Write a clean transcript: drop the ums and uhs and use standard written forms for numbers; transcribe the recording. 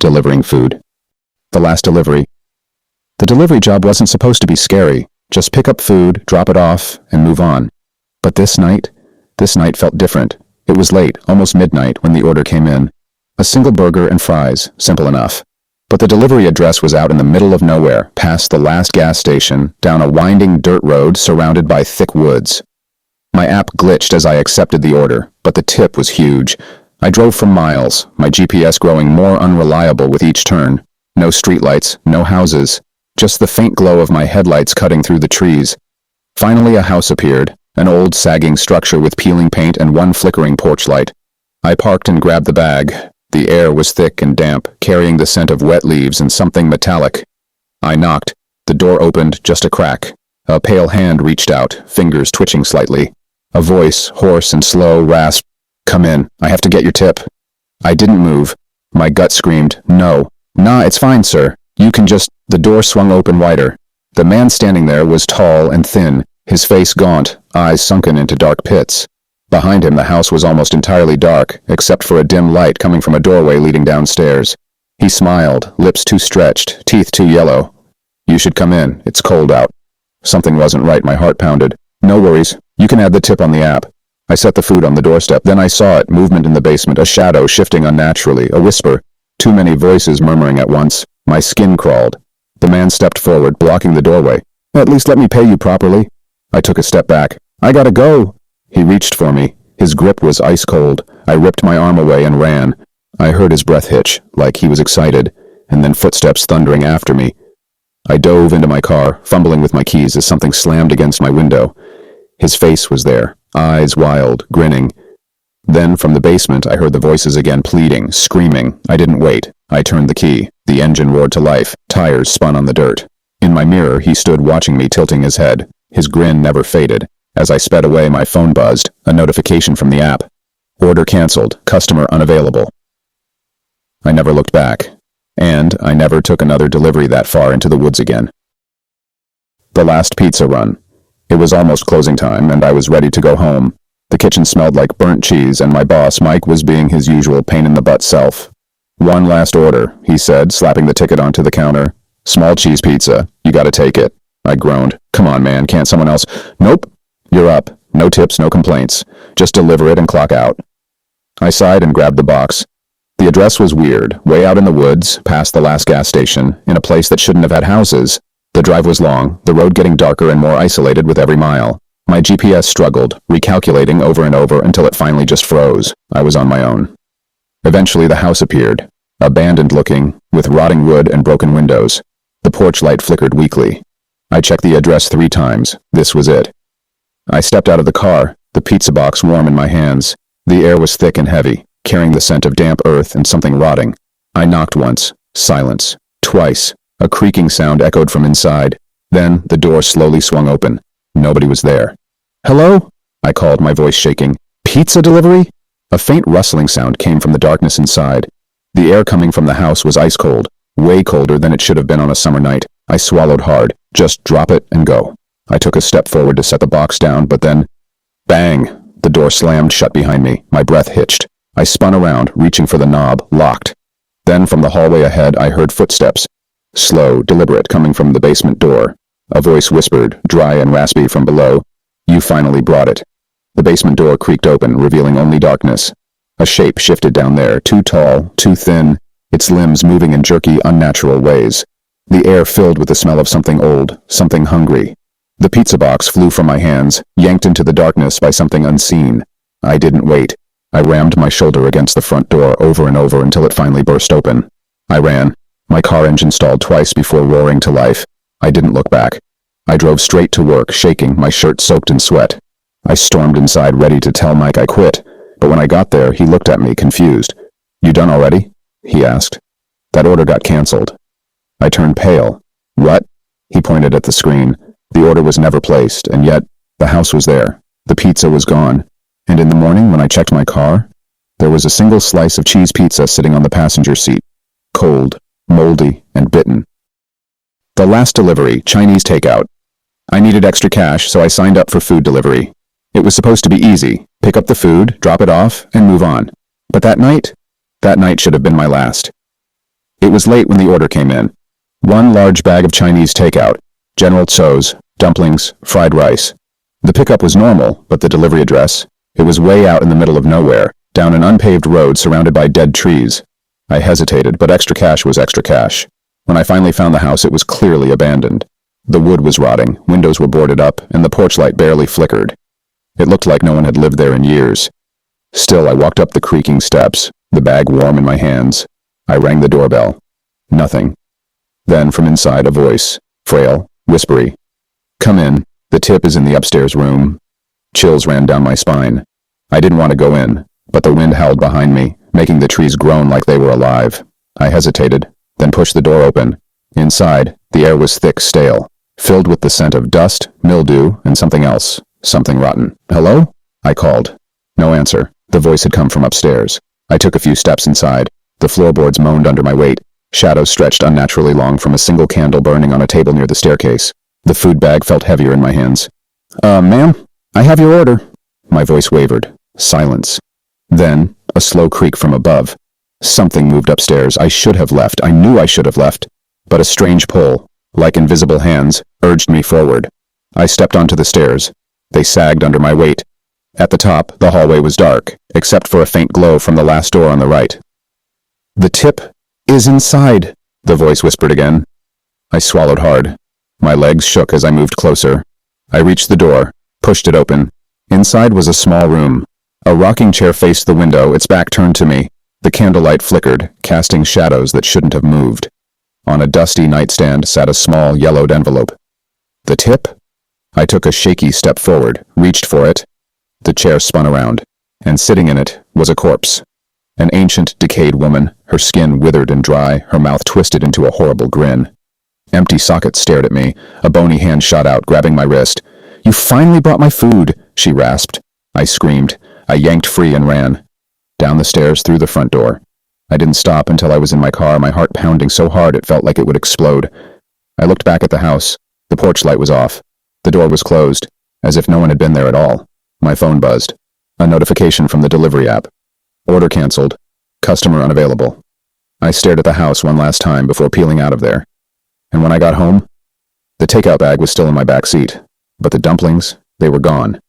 delivering food. The last delivery. The delivery job wasn't supposed to be scary. Just pick up food, drop it off, and move on. But this night felt different. It was late, almost midnight, when the order came in. A single burger and fries, simple enough. But the delivery address was out in the middle of nowhere, past the last gas station, down a winding dirt road surrounded by thick woods. My app glitched as I accepted the order, but the tip was huge. I drove for miles, my GPS growing more unreliable with each turn. No streetlights, no houses, just the faint glow of my headlights cutting through the trees. Finally a house appeared, an old sagging structure with peeling paint and one flickering porch light. I parked and grabbed the bag. The air was thick and damp, carrying the scent of wet leaves and something metallic. I knocked. The door opened just a crack. A pale hand reached out, fingers twitching slightly. A voice, hoarse and slow, rasped, "Come in, I have to get your tip." I didn't move. My gut screamed, "No. Nah, it's fine, sir. You can just—" The door swung open wider. The man standing there was tall and thin, his face gaunt, eyes sunken into dark pits. Behind him the house was almost entirely dark, except for a dim light coming from a doorway leading downstairs. He smiled, lips too stretched, teeth too yellow. "You should come in, it's cold out." Something wasn't right, my heart pounded. "No worries, you can add the tip on the app." I set the food on the doorstep, then I saw it, movement in the basement, a shadow shifting unnaturally, a whisper, too many voices murmuring at once. My skin crawled. The man stepped forward, blocking the doorway. "At least let me pay you properly." I took a step back. "I gotta go." He reached for me. His grip was ice cold. I ripped my arm away and ran. I heard his breath hitch, like he was excited, and then footsteps thundering after me. I dove into my car, fumbling with my keys as something slammed against my window. His face was there, eyes wild, grinning. Then from the basement I heard the voices again, pleading, screaming. I didn't wait. I turned the key. The engine roared to life. Tires spun on the dirt. In my mirror he stood watching me, tilting his head. His grin never faded. As I sped away, my phone buzzed, a notification from the app. "Order canceled. Customer unavailable." I never looked back, and I never took another delivery that far into the woods again. The last pizza run. It was almost closing time, and I was ready to go home. The kitchen smelled like burnt cheese, and my boss, Mike, was being his usual pain-in-the-butt self. "One last order," he said, slapping the ticket onto the counter. "Small cheese pizza. You gotta take it." I groaned. "Come on, man, can't someone else—" "Nope. You're up. No tips, no complaints. Just deliver it and clock out." I sighed and grabbed the box. The address was weird, way out in the woods, past the last gas station, in a place that shouldn't have had houses. The drive was long, the road getting darker and more isolated with every mile. My GPS struggled, recalculating over and over until it finally just froze. I was on my own. Eventually the house appeared, abandoned-looking, with rotting wood and broken windows. The porch light flickered weakly. I checked the address 3 times. This was it. I stepped out of the car, the pizza box warm in my hands. The air was thick and heavy, carrying the scent of damp earth and something rotting. I knocked once. Silence. Twice. A creaking sound echoed from inside. Then the door slowly swung open. Nobody was there. "Hello?" I called, my voice shaking. "Pizza delivery?" A faint rustling sound came from the darkness inside. The air coming from the house was ice cold, way colder than it should have been on a summer night. I swallowed hard. Just drop it and go. I took a step forward to set the box down, but then— bang! The door slammed shut behind me. My breath hitched. I spun around, reaching for the knob, locked. Then from the hallway ahead I heard footsteps. Slow, deliberate, coming from the basement door. A voice whispered, dry and raspy from below, "You finally brought it." The basement door creaked open, revealing only darkness. A shape shifted down there, too tall, too thin, its limbs moving in jerky, unnatural ways. The air filled with the smell of something old, something hungry. The pizza box flew from my hands, yanked into the darkness by something unseen. I didn't wait. I rammed my shoulder against the front door over and over until it finally burst open. I ran. My car engine stalled twice before roaring to life. I didn't look back. I drove straight to work, shaking, my shirt soaked in sweat. I stormed inside, ready to tell Mike I quit, but when I got there, he looked at me, confused. "You done already?" he asked. "That order got canceled." I turned pale. "What?" He pointed at the screen. The order was never placed, and yet the house was there. The pizza was gone. And in the morning, when I checked my car, there was a single slice of cheese pizza sitting on the passenger seat. Cold, moldy, and bitten. The last delivery, Chinese takeout. I needed extra cash, so I signed up for food delivery. It was supposed to be easy. Pick up the food, drop it off, and move on. But that night should have been my last. It was late when the order came in. One large bag of Chinese takeout, General Tso's, dumplings, fried rice. The pickup was normal, but the delivery address? It was way out in the middle of nowhere, down an unpaved road surrounded by dead trees. I hesitated, but extra cash was extra cash. When I finally found the house, it was clearly abandoned. The wood was rotting, windows were boarded up, and the porch light barely flickered. It looked like no one had lived there in years. Still, I walked up the creaking steps, the bag warm in my hands. I rang the doorbell. Nothing. Then, from inside, a voice, frail, whispery. "Come in. The tip is in the upstairs room." Chills ran down my spine. I didn't want to go in, but the wind howled behind me, making the trees groan like they were alive. I hesitated, then pushed the door open. Inside, the air was thick, stale, filled with the scent of dust, mildew, and something else, something rotten. "Hello?" I called. No answer. The voice had come from upstairs. I took a few steps inside. The floorboards moaned under my weight. Shadows stretched unnaturally long from a single candle burning on a table near the staircase. The food bag felt heavier in my hands. Ma'am? I have your order." My voice wavered. Silence. Then, a slow creak from above. Something moved upstairs. I should have left. I knew I should have left. But a strange pull, like invisible hands, urged me forward. I stepped onto the stairs. They sagged under my weight. At the top, the hallway was dark, except for a faint glow from the last door on the right. "The tip is inside," the voice whispered again. I swallowed hard. My legs shook as I moved closer. I reached the door, pushed it open. Inside was a small room. A rocking chair faced the window, its back turned to me. The candlelight flickered, casting shadows that shouldn't have moved. On a dusty nightstand sat a small, yellowed envelope. The tip? I took a shaky step forward, reached for it. The chair spun around, and sitting in it was a corpse. An ancient, decayed woman, her skin withered and dry, her mouth twisted into a horrible grin. Empty sockets stared at me. A bony hand shot out, grabbing my wrist. "You finally brought my food," she rasped. I screamed. I yanked free and ran. Down the stairs, through the front door. I didn't stop until I was in my car, my heart pounding so hard it felt like it would explode. I looked back at the house. The porch light was off. The door was closed, as if no one had been there at all. My phone buzzed. A notification from the delivery app. Order canceled. Customer unavailable. I stared at the house one last time before peeling out of there. And when I got home, the takeout bag was still in my back seat. But the dumplings, they were gone.